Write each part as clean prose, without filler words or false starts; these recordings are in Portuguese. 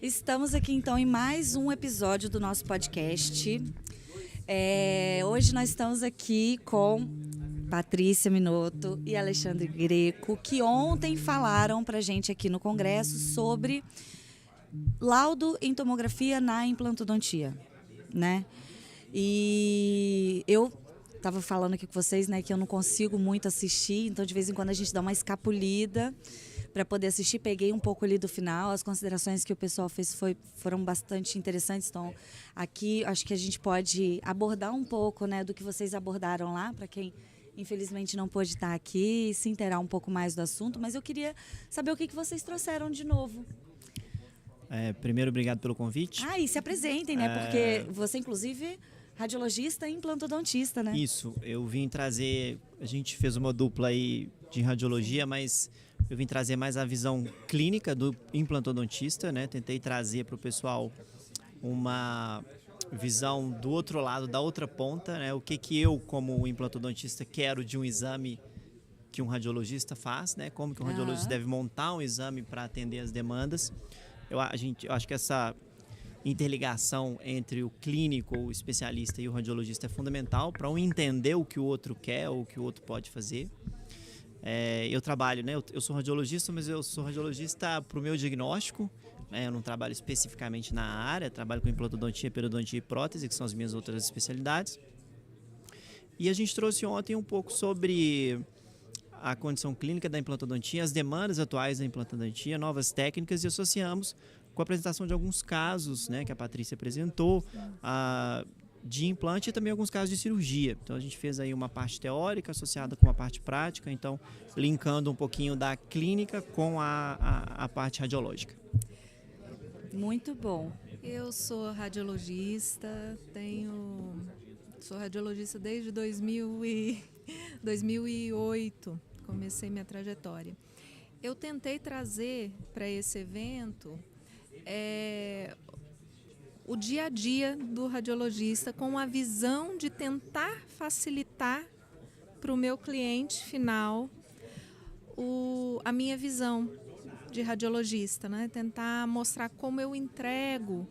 Estamos aqui então em mais um episódio do nosso podcast. Hoje nós estamos aqui com Patrícia Minotto e Alexandre Greco, que ontem falaram pra gente aqui no Congresso sobre laudo em tomografia na implantodontia, né? E eu estava falando aqui com vocês, né, que eu não consigo muito assistir, então de vez em quando a gente dá uma escapulida para poder assistir. Peguei um pouco ali do final, as considerações que o pessoal fez foram bastante interessantes. Então, aqui acho que a gente pode abordar um pouco, né, do que vocês abordaram lá, para quem infelizmente não pôde estar aqui e se inteirar um pouco mais do assunto. Mas eu queria saber o que vocês trouxeram de novo. Primeiro, obrigado pelo convite. E se apresentem, né, porque você, inclusive, radiologista e implantodontista, né? Isso, eu vim trazer, a gente fez uma dupla aí de radiologia, mas eu vim trazer mais a visão clínica do implantodontista, né? Tentei trazer para o pessoal uma visão do outro lado, da outra ponta, né? O que eu, como implantodontista, quero de um exame que um radiologista faz, né? Como que um radiologista deve montar um exame para atender as demandas. Eu acho que essa interligação entre o clínico, o especialista e o radiologista é fundamental para um entender o que o outro quer ou o que o outro pode fazer. Eu trabalho, né? Eu sou radiologista, mas eu sou radiologista para o meu diagnóstico, né? Eu não trabalho especificamente na área, trabalho com implantodontia, periodontia e prótese, que são as minhas outras especialidades. E a gente trouxe ontem um pouco sobre a condição clínica da implantodontia, as demandas atuais da implantodontia, novas técnicas, e associamos com a apresentação de alguns casos, né, que a Patrícia apresentou, de implante e também alguns casos de cirurgia. Então a gente fez aí uma parte teórica associada com uma parte prática, então linkando um pouquinho da clínica com a parte radiológica. Muito bom. Eu sou radiologista, sou radiologista desde 2008, comecei minha trajetória. Eu tentei trazer para esse evento o dia a dia do radiologista com a visão de tentar facilitar para o meu cliente final a minha visão de radiologista, né? Tentar mostrar como eu entrego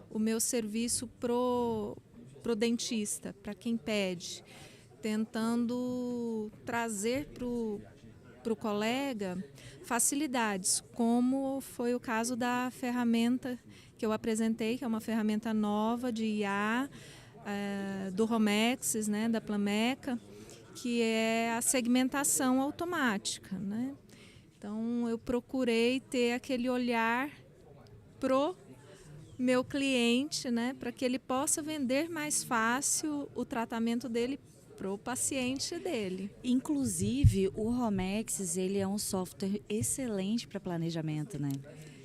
o meu serviço pro dentista, para quem pede, tentando trazer para o colega facilidades, como foi o caso da ferramenta que eu apresentei, que é uma ferramenta nova de IA, do Romexis, né, da Plameca, que é a segmentação automática, né? Então, eu procurei ter aquele olhar pro meu cliente, né, para que ele possa vender mais fácil o tratamento dele para o paciente dele. Inclusive, o Romexis, ele é um software excelente para planejamento, né?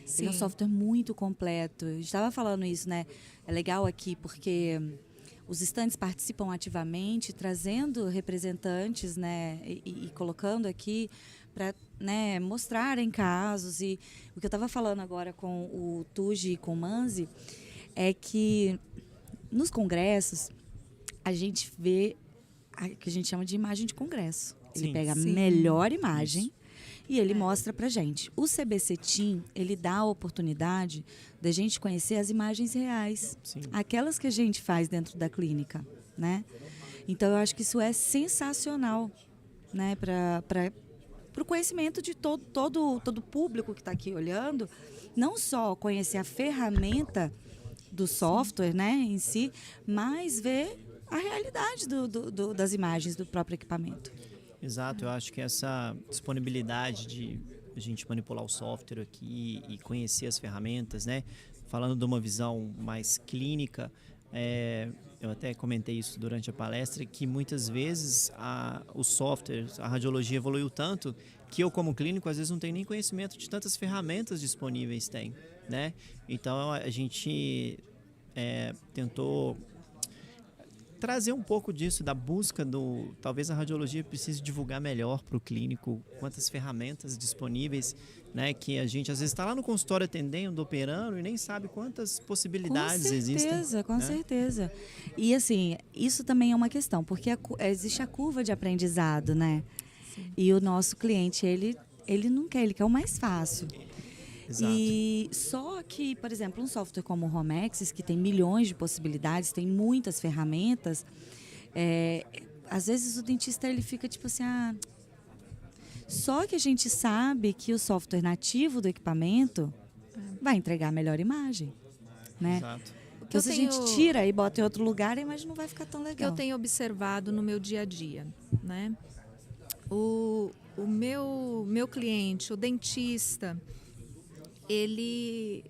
Sim. Ele é um software muito completo. A gente estava falando isso, né? É legal aqui porque os estandes participam ativamente, trazendo representantes, né? E colocando aqui para, né, mostrarem casos. E o que eu estava falando agora com o Tuji e com o Manzi é que nos congressos a gente vê que a gente chama de imagem de congresso. Ele pega a melhor imagem e ele mostra pra gente. O CBC Team, ele dá a oportunidade da gente conhecer as imagens reais, aquelas que a gente faz dentro da clínica, né? Então, eu acho que isso é sensacional, né, para o conhecimento de todo o público que está aqui olhando, não só conhecer a ferramenta do software, né, em si, mas ver a realidade das imagens do próprio equipamento. Exato, eu acho que essa disponibilidade de a gente manipular o software aqui e conhecer as ferramentas, né? Falando de uma visão mais clínica, eu até comentei isso durante a palestra, que muitas vezes o software, a radiologia evoluiu tanto que eu, como clínico, às vezes não tenho nem conhecimento de tantas ferramentas disponíveis tem, né? Então a gente tentou trazer um pouco disso, da busca talvez a radiologia precise divulgar melhor para o clínico quantas ferramentas disponíveis, né, que a gente às vezes está lá no consultório atendendo, operando e nem sabe quantas possibilidades existem. Com certeza. E assim, isso também é uma questão, porque existe a curva de aprendizado, né? Sim. E o nosso cliente, ele não quer, ele quer o mais fácil. Exato. E só que, por exemplo, um software como o Homexis, que tem milhões de possibilidades, tem muitas ferramentas, às vezes o dentista ele fica tipo assim, só que a gente sabe que o software nativo do equipamento vai entregar a melhor imagem, né? Exato. Então, se a gente tira e bota em outro lugar, a imagem não vai ficar tão O que legal. eu tenho observado no meu dia a dia, né? O meu cliente, o dentista, ele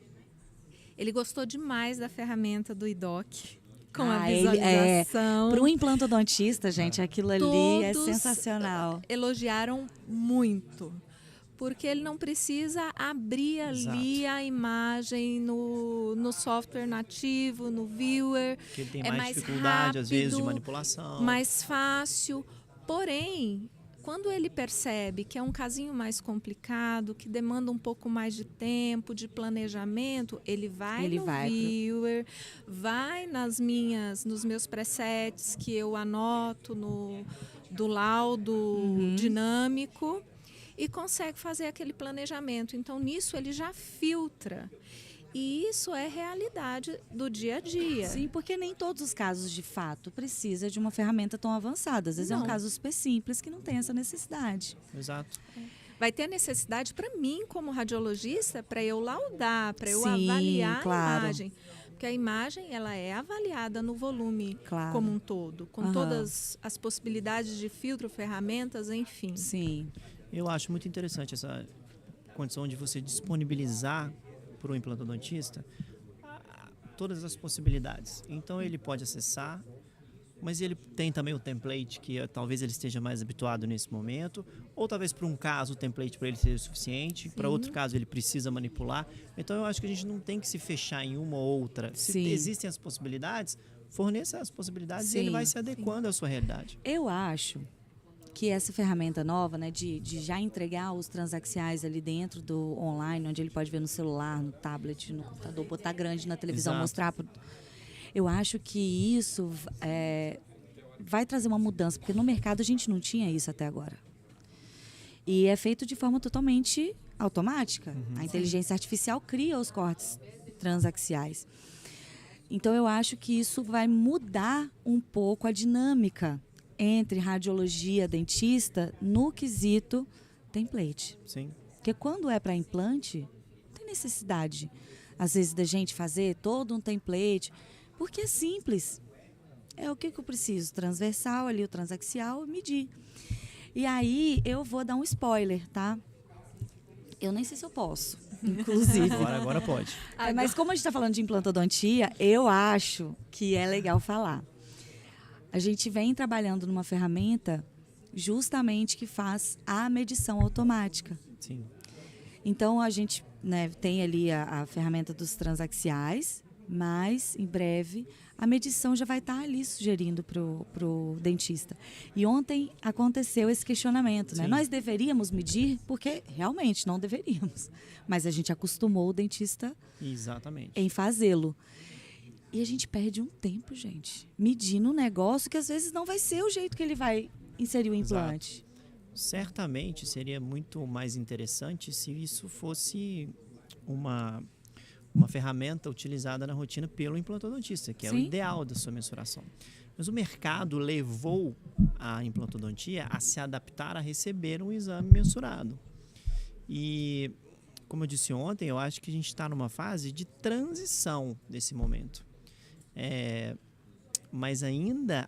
gostou demais da ferramenta do IDOC, com a visualização. Para o implantodontista, gente, aquilo ali é Todos sensacional. elogiaram muito, porque ele não precisa abrir ali a imagem no software nativo, no viewer. Porque ele tem é mais dificuldade, rápido, às vezes, de manipulação. mais fácil. Porém, quando ele percebe que é um casinho mais complicado, que demanda um pouco mais de tempo, de planejamento, ele vai no viewer, vai nos meus presets que eu anoto do laudo dinâmico e consegue fazer aquele planejamento. Então, nisso ele já filtra. E isso é realidade do dia a dia. Sim, porque nem todos os casos, de fato, precisa de uma ferramenta tão avançada. Às vezes é um caso super simples que não tem essa necessidade. Exato. Vai ter necessidade para mim, como radiologista, para eu laudar, para eu avaliar a imagem. Porque a imagem ela é avaliada no volume como um todo, com todas as possibilidades de filtro, ferramentas, enfim. Sim. Eu acho muito interessante essa condição de você disponibilizar para o implantodontista todas as possibilidades. Então ele pode acessar, mas ele tem também o template que talvez ele esteja mais habituado nesse momento, ou talvez para um caso o template para ele seja suficiente, para outro caso ele precisa manipular. Então eu acho que a gente não tem que se fechar em uma ou outra. Se existem as possibilidades, forneça as possibilidades e ele vai se adequando à sua realidade. Eu acho que essa ferramenta nova, né, de já entregar os transaxiais ali dentro do online, onde ele pode ver no celular, no tablet, no computador, botar grande na televisão, mostrar. Eu acho que isso vai trazer uma mudança, porque no mercado a gente não tinha isso até agora. E é feito de forma totalmente automática. A inteligência artificial cria os cortes transaxiais. Então eu acho que isso vai mudar um pouco a dinâmica entre radiologia e dentista no quesito template. Sim. Porque quando é para implante, tem necessidade, às vezes, da gente fazer todo um template, porque é simples. É o que eu preciso? Transversal ali, o transaxial, medir. E aí, eu vou dar um spoiler, tá? Eu nem sei se eu posso, inclusive. Agora pode. Mas como a gente está falando de implantodontia, eu acho que é legal falar. A gente vem trabalhando numa ferramenta justamente que faz a medição automática. Sim. Então, a gente tem ali a ferramenta dos transaxiais, mas, em breve, a medição já vai estar ali sugerindo para o dentista. E ontem aconteceu esse questionamento, né? Nós deveríamos medir, porque realmente não deveríamos. Mas a gente acostumou o dentista em fazê-lo. E a gente perde um tempo, gente, medindo um negócio que às vezes não vai ser o jeito que ele vai inserir o implante. Exato. Certamente seria muito mais interessante se isso fosse uma ferramenta utilizada na rotina pelo implantodontista, que é o ideal da sua mensuração. Mas o mercado levou a implantodontia a se adaptar a receber um exame mensurado. E, como eu disse ontem, eu acho que a gente está numa fase de transição nesse momento. Mas ainda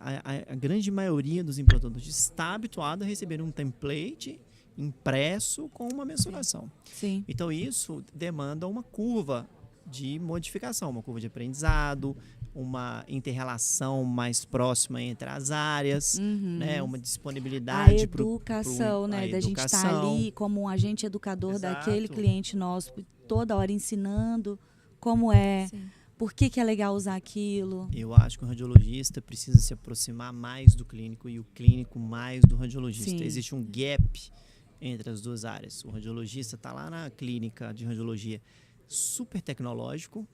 a grande maioria dos implantodontistas está habituado a receber um template impresso com uma mensuração. Sim. Então isso demanda uma curva de modificação, uma curva de aprendizado, uma inter-relação mais próxima entre as áreas, né? Uma disponibilidade. A educação, né? Da gente estar ali como um agente educador daquele cliente nosso, toda hora ensinando como é. Sim. Por que é legal usar aquilo? Eu acho que o radiologista precisa se aproximar mais do clínico e o clínico mais do radiologista. Sim. Existe um gap entre as duas áreas. O radiologista está lá na clínica de radiologia super tecnológico,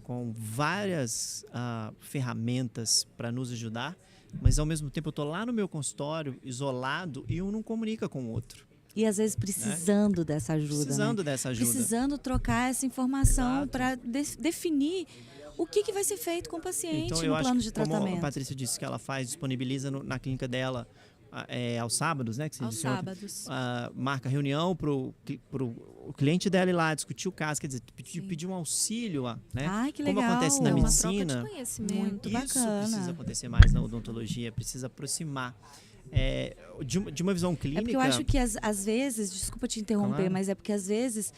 com várias ferramentas para nos ajudar, mas ao mesmo tempo eu estou lá no meu consultório, isolado, e um não comunica com o outro. E às vezes precisando dessa ajuda. Precisando dessa ajuda. Precisando trocar essa informação para definir o que vai ser feito com o paciente então, no plano de como tratamento. a Patrícia disse que ela disponibiliza na clínica dela aos sábados, né? Que você Aos disse ontem, sábados. marca reunião pro cliente dela ir lá discutir o caso, quer dizer, pedir um auxílio, né? Ai, que como legal. acontece na É uma medicina. troca de conhecimento. Muito Isso bacana. precisa acontecer mais na odontologia, precisa aproximar. De uma visão clínica. É porque eu acho que às vezes, desculpa te interromper, Claro. mas é porque às vezes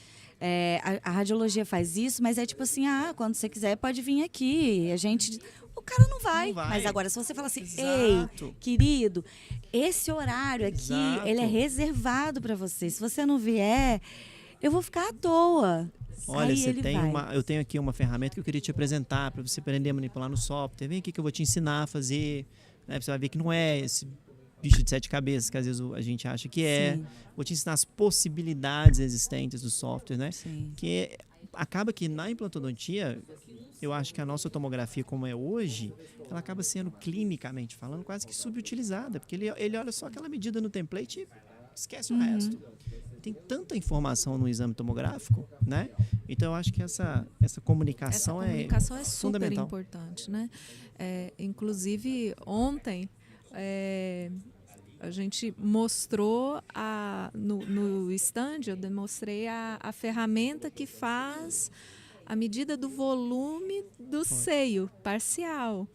a radiologia faz isso, mas é tipo assim, quando você quiser pode vir aqui. O cara não vai. Não vai. Mas agora, se você falar assim, Exato. ei, querido, esse horário aqui, Exato. ele é reservado para você. Se você não vier, eu vou ficar à toa. Olha, Aí ele vai. eu tenho aqui uma ferramenta que eu queria te apresentar para você aprender a manipular no software. Vem aqui que eu vou te ensinar a fazer. Né? Você vai ver que não é esse bicho de 7 cabeças que às vezes a gente acha que é. Sim. Vou te ensinar as possibilidades existentes do software, né? Sim. Que acaba que na implantodontia, eu acho que a nossa tomografia como é hoje, ela acaba sendo clinicamente falando quase que subutilizada, porque ele olha só aquela medida no template e esquece o resto. Tem tanta informação no exame tomográfico, né? Então eu acho que essa comunicação é super fundamental. importante, né? Inclusive ontem a gente mostrou no stand, eu demonstrei a ferramenta que faz a medida do volume do seio parcial.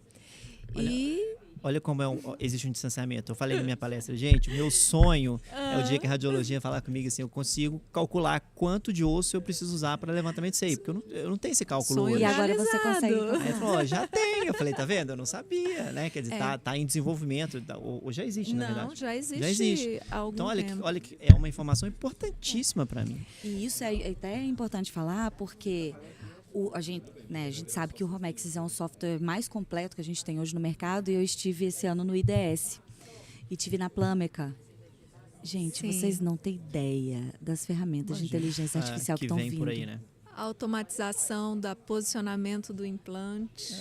Olha como existe um distanciamento. Eu falei na minha palestra, gente, o meu sonho é o dia que a radiologia falar comigo assim, eu consigo calcular quanto de osso eu preciso usar para levantamento de seio, porque eu não tenho esse cálculo hoje. E agora você consegue. Aí ele falou, já tem. Eu falei, tá vendo? Eu não sabia, né? Quer dizer, tá em desenvolvimento, ou já existe, na verdade. Não, já existe há algum então, tempo. olha que é uma informação importantíssima para mim. E isso é até importante falar, porque a gente sabe que o Romexis é um software mais completo que a gente tem hoje no mercado, e eu estive esse ano no IDS e estive na Plâmeca. Gente, Sim. vocês não têm ideia das ferramentas de inteligência artificial que estão vem vindo. por aí, né? Automatização do posicionamento do implante.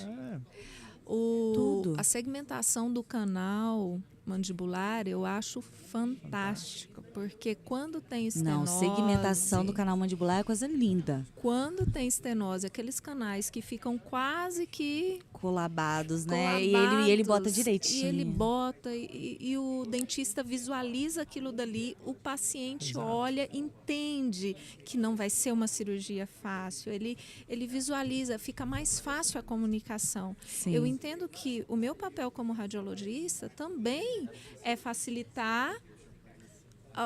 Tudo. A segmentação do canal mandibular eu acho fantástica, porque quando tem estenose... Não, segmentação do canal mandibular é coisa linda. Quando tem estenose, aqueles canais que ficam quase que Colabados, né? E colabados, ele bota direitinho. E ele bota, e o dentista visualiza aquilo dali, o paciente Exato. olha, entende que não vai ser uma cirurgia fácil, ele visualiza, fica mais fácil a comunicação. Sim. Eu entendo que o meu papel como radiologista também é facilitar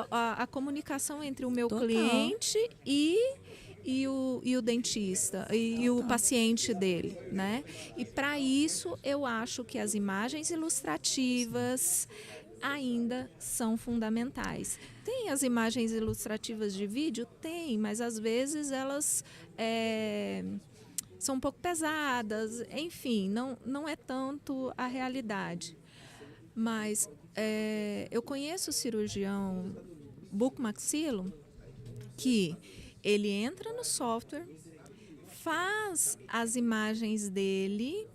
a comunicação entre o meu Total. cliente e o dentista e o paciente dele, né? E para isso eu acho que as imagens ilustrativas ainda são fundamentais. Tem as imagens ilustrativas de vídeo? Tem, mas às vezes elas são um pouco pesadas, enfim, não é tanto a realidade. Mas eu conheço o cirurgião bucomaxilo que ele entra no software, faz as imagens dele,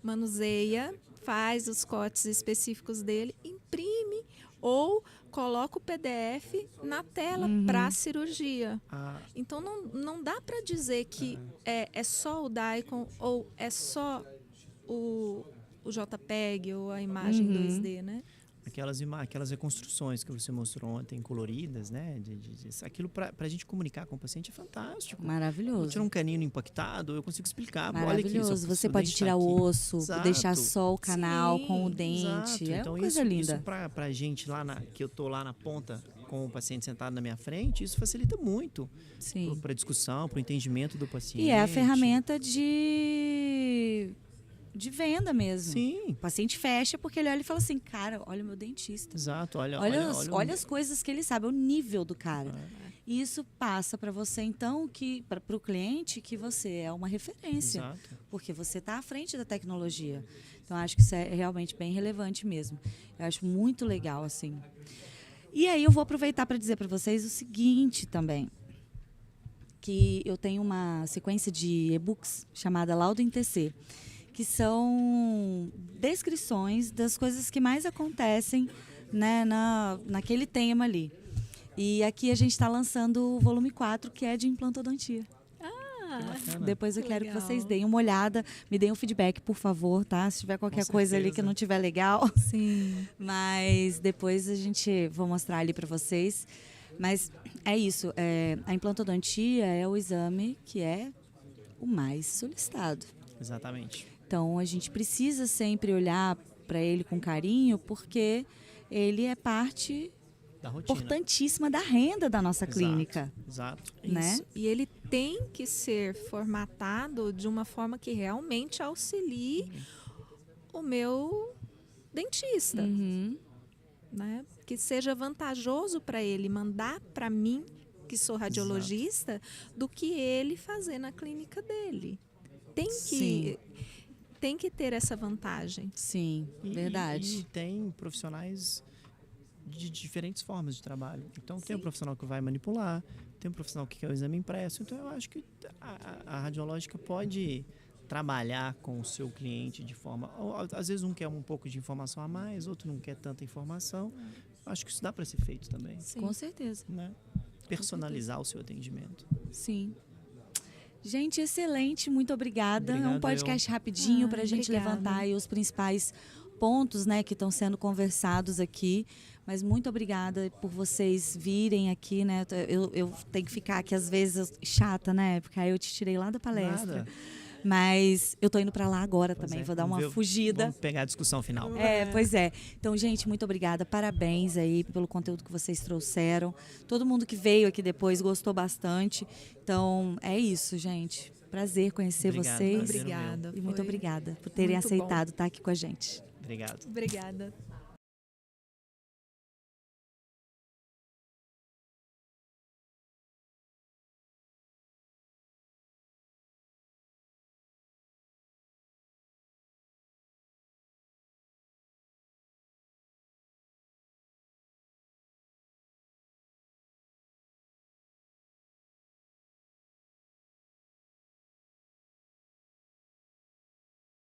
manuseia, faz os cortes específicos dele, imprime ou coloca o PDF na tela para a cirurgia. Então não dá para dizer que é só o Daikon ou é só o JPEG ou a imagem 2D, né? Aquelas reconstruções que você mostrou ontem, coloridas, né? Aquilo para a gente comunicar com o paciente é fantástico. Maravilhoso. Tirar um canino impactado, eu consigo explicar. Maravilhoso. Olha aqui, Você pode tirar o osso, Exato. deixar só o canal Sim, com o dente. Exato. É Então, uma coisa linda. Isso pra gente que eu tô lá na ponta com o paciente sentado na minha frente, isso facilita muito Sim. para discussão, para o entendimento do paciente. E é a ferramenta de venda mesmo. Sim. O paciente fecha porque ele olha e fala assim, cara, olha o meu dentista. Exato, Olha as coisas que ele sabe, o nível do cara. E isso passa para você, então, para o cliente, que você é uma referência. Exato. Porque você está à frente da tecnologia. Então, acho que isso é realmente bem relevante mesmo. Eu acho muito legal, assim. E aí, eu vou aproveitar para dizer para vocês o seguinte também. Que eu tenho uma sequência de e-books chamada Laudo em TC, que são descrições das coisas que mais acontecem né, naquele tema ali. E aqui a gente está lançando o volume 4, que é de implantodontia. Depois eu quero que vocês deem uma olhada, me deem um feedback, por favor, tá? Se tiver qualquer coisa ali que não tiver legal. Sim. Mas depois vou mostrar ali para vocês. Mas é isso, a implantodontia é o exame que é o mais solicitado. Exatamente. Então a gente precisa sempre olhar para ele com carinho, porque ele é parte Da rotina. importantíssima da renda da nossa clínica. Exato. Né? Isso. E ele tem que ser formatado de uma forma que realmente auxilie o meu dentista, Uhum. né? Que seja vantajoso para ele mandar para mim, que sou radiologista, do que ele fazer na clínica dele. Sim. Tem que ter essa vantagem. Sim, verdade. E tem profissionais de diferentes formas de trabalho. Então, tem um profissional que vai manipular, tem um profissional que quer o exame impresso. Então, eu acho que a radiológica pode trabalhar com o seu cliente de forma... Às vezes, um quer um pouco de informação a mais, outro não quer tanta informação. Eu acho que isso dá para ser feito também. Sim. Com certeza. Né? Personalizar o seu atendimento. Sim. Gente, excelente, muito obrigada. É um Obrigado, podcast rapidinho para a gente obrigada. levantar aí os principais pontos, né, que estão sendo conversados aqui. Mas muito obrigada por vocês virem aqui, né? Eu tenho que ficar aqui às vezes chata, né? Porque aí eu te tirei lá da palestra. Nada. Mas eu tô indo para lá agora Pois também, é, vou dar vamos uma ver, fugida. Vamos pegar a discussão final. Pois é. Então, gente, muito obrigada. Parabéns aí pelo conteúdo que vocês trouxeram. Todo mundo que veio aqui depois gostou bastante. Então, é isso, gente. Prazer conhecer Obrigado, vocês. prazer. Obrigada. E muito Foi obrigada por terem muito bom. aceitado estar aqui com a gente. Obrigado. Obrigada.